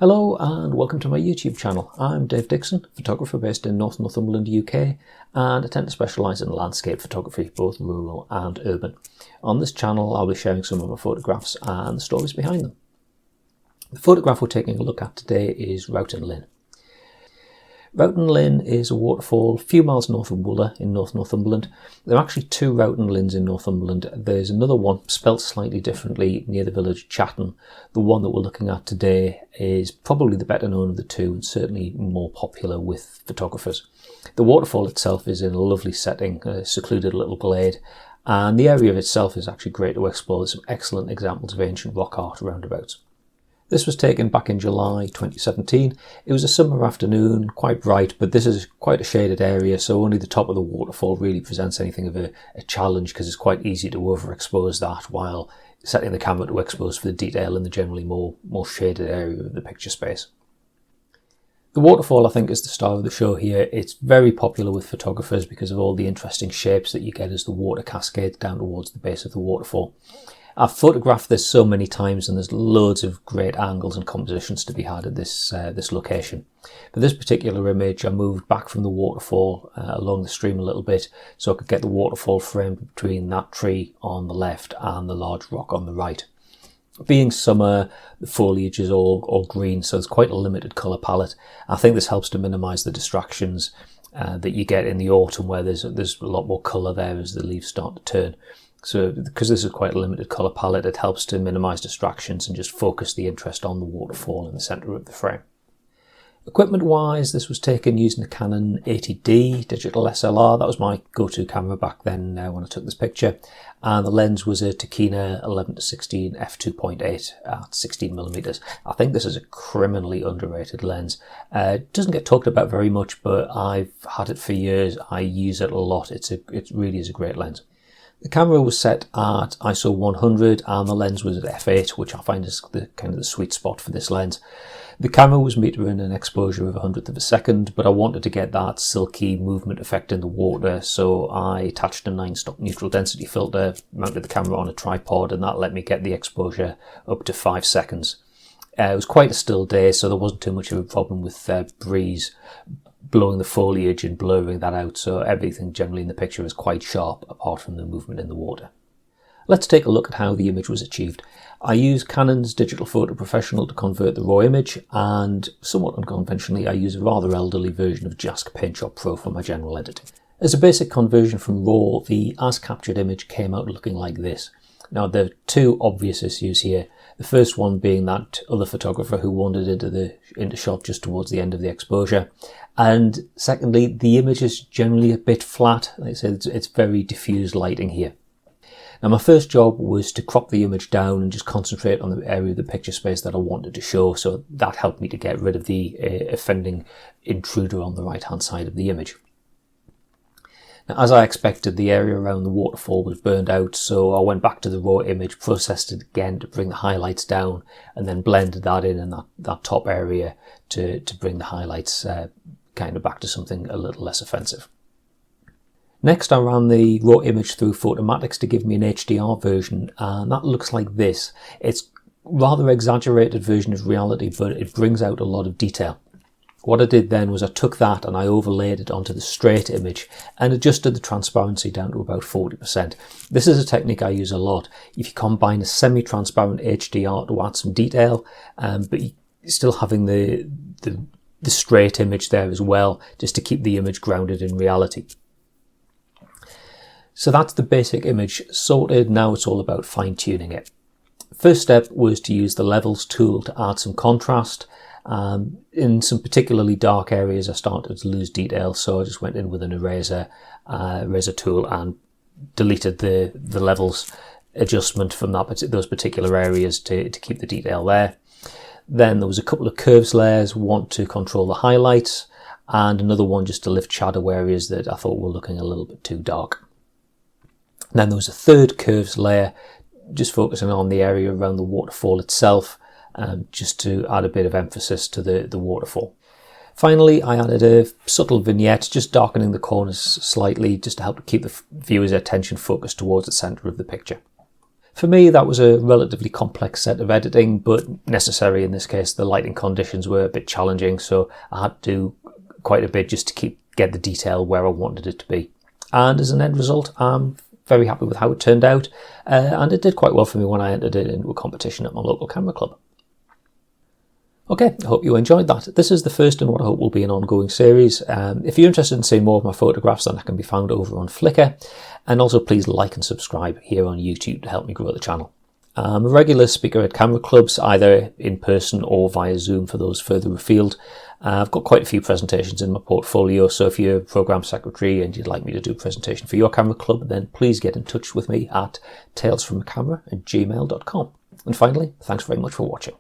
Hello and welcome to my YouTube channel. I'm Dave Dixon, photographer based in North Northumberland, UK, and I tend to specialise in landscape photography, both rural and urban. On this channel I'll be sharing some of my photographs and the stories behind them. The photograph we're taking a look at today is Routin Lynn. Routin Lynn is a waterfall a few miles north of Wooler in North Northumberland. There are actually two Routin Lynns in Northumberland. There's another one spelt slightly differently near the village of Chatton. The one that we're looking at today is probably the better known of the two and certainly more popular with photographers. The waterfall itself is in a lovely setting, a secluded little glade, and the area itself is actually great to explore. There's some excellent examples of ancient rock art roundabouts. This was taken back in July 2017. It was a summer afternoon, quite bright, but this is quite a shaded area, so only the top of the waterfall really presents anything of a challenge because it's quite easy to overexpose that while setting the camera to expose for the detail in the generally more shaded area of the picture space. The waterfall, I think, is the star of the show here. It's very popular with photographers because of all the interesting shapes that you get as the water cascades down towards the base of the waterfall. I've photographed this so many times and there's loads of great angles and compositions to be had at this location. For this particular image I moved back from the waterfall along the stream a little bit so I could get the waterfall framed between that tree on the left and the large rock on the right. Being summer, the foliage is all green, so there's quite a limited colour palette. I think this helps to minimise the distractions that you get in the autumn where there's a lot more colour there as the leaves start to turn. So because this is quite a limited colour palette, it helps to minimise distractions and just focus the interest on the waterfall in the centre of the frame. Equipment wise, this was taken using a Canon 80D digital SLR. That was my go-to camera back then when I took this picture. And the lens was a Tokina 11-16 f2.8 at 16mm. I think this is a criminally underrated lens. It doesn't get talked about very much, but I've had it for years. I use it a lot. It really is a great lens. The camera was set at ISO 100 and the lens was at f8, which I find is kind of the sweet spot for this lens. The camera was metering an exposure of 100th of a second, but I wanted to get that silky movement effect in the water, so I attached a 9-stop neutral density filter, mounted the camera on a tripod, and that let me get the exposure up to 5 seconds. It was quite a still day, so there wasn't too much of a problem with breeze blowing the foliage and blurring that out, so everything generally in the picture is quite sharp apart from the movement in the water. Let's take a look at how the image was achieved. I used Canon's Digital Photo Professional to convert the raw image, and somewhat unconventionally I use a rather elderly version of Jask PaintShop Pro for my general editing. As a basic conversion from RAW, the as captured image came out looking like this. Now there are two obvious issues here. The first one being that other photographer who wandered into shot just towards the end of the exposure. And secondly, the image is generally a bit flat. Like I said, it's very diffused lighting here. Now my first job was to crop the image down and just concentrate on the area of the picture space that I wanted to show. So that helped me to get rid of the offending intruder on the right hand side of the image. Now, as I expected, the area around the waterfall was burned out, so I went back to the raw image, processed it again to bring the highlights down, and then blended that in that top area to bring the highlights kind of back to something a little less offensive. Next, I ran the raw image through Photomatics to give me an HDR version, and that looks like this. It's a rather exaggerated version of reality, but it brings out a lot of detail. What I did then was I took that and I overlaid it onto the straight image and adjusted the transparency down to about 40%. This is a technique I use a lot. If you combine a semi-transparent HDR to add some detail, but you're still having the straight image there as well, just to keep the image grounded in reality. So that's the basic image sorted. Now it's all about fine-tuning it. First step was to use the levels tool to add some contrast. In some particularly dark areas I started to lose detail, so I just went in with an eraser tool and deleted the levels adjustment from those particular areas to keep the detail there. Then there was a couple of curves layers, one to control the highlights and another one just to lift shadow areas that I thought were looking a little bit too dark. Then there was a third curves layer just focusing on the area around the waterfall itself, just to add a bit of emphasis to the waterfall. Finally, I added a subtle vignette, just darkening the corners slightly, just to help keep the viewer's attention focused towards the centre of the picture. For me, that was a relatively complex set of editing, but necessary in this case. The lighting conditions were a bit challenging, so I had to do quite a bit just to get the detail where I wanted it to be. And as an end result, I'm very happy with how it turned out, and it did quite well for me when I entered it into a competition at my local camera club. Okay, I hope you enjoyed that. This is the first in what I hope will be an ongoing series. If you're interested in seeing more of my photographs, then I can be found over on Flickr. And also please like and subscribe here on YouTube to help me grow the channel. I'm a regular speaker at camera clubs, either in person or via Zoom for those further afield. I've got quite a few presentations in my portfolio, so if you're a program secretary and you'd like me to do a presentation for your camera club, then please get in touch with me at tales.from.a.camera@gmail.com. And finally, thanks very much for watching.